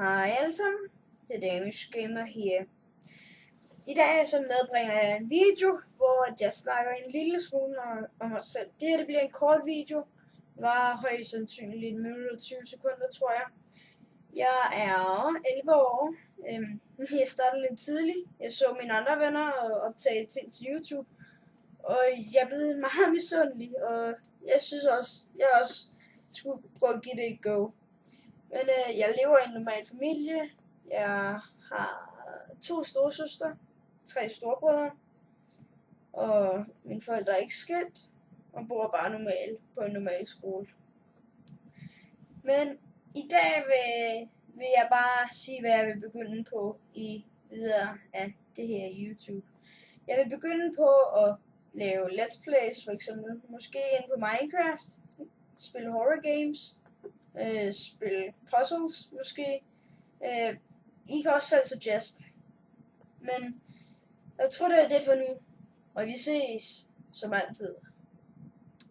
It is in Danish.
Hej alle sammen, det er Damish Gamer her. I dag så medbringer jeg en video, hvor jeg snakker en lille smule om mig selv. Det her bliver en kort video, var højst sandsynligt 1 minut og 20 sekunder, tror jeg. Jeg er 11 år. Jeg startede lidt tidligt. Jeg så mine andre venner optage ting til YouTube, og jeg er blevet meget misundelig, og jeg synes også, jeg også skulle prøve at give det et go. Men jeg lever i en normal familie. Jeg har 2 storesøstre, 3 storebrødre, og mine forældre er ikke skilt, og bor bare normalt på en normal skole. Men i dag vil jeg bare sige, hvad jeg vil begynde på i videre af det her YouTube. Jeg vil begynde på at lave let's plays, for eksempel måske ind på Minecraft, spille horror games, spille puzzles måske. I kan også selv suggest. Men jeg tror det er det for nu. Og vi ses som altid.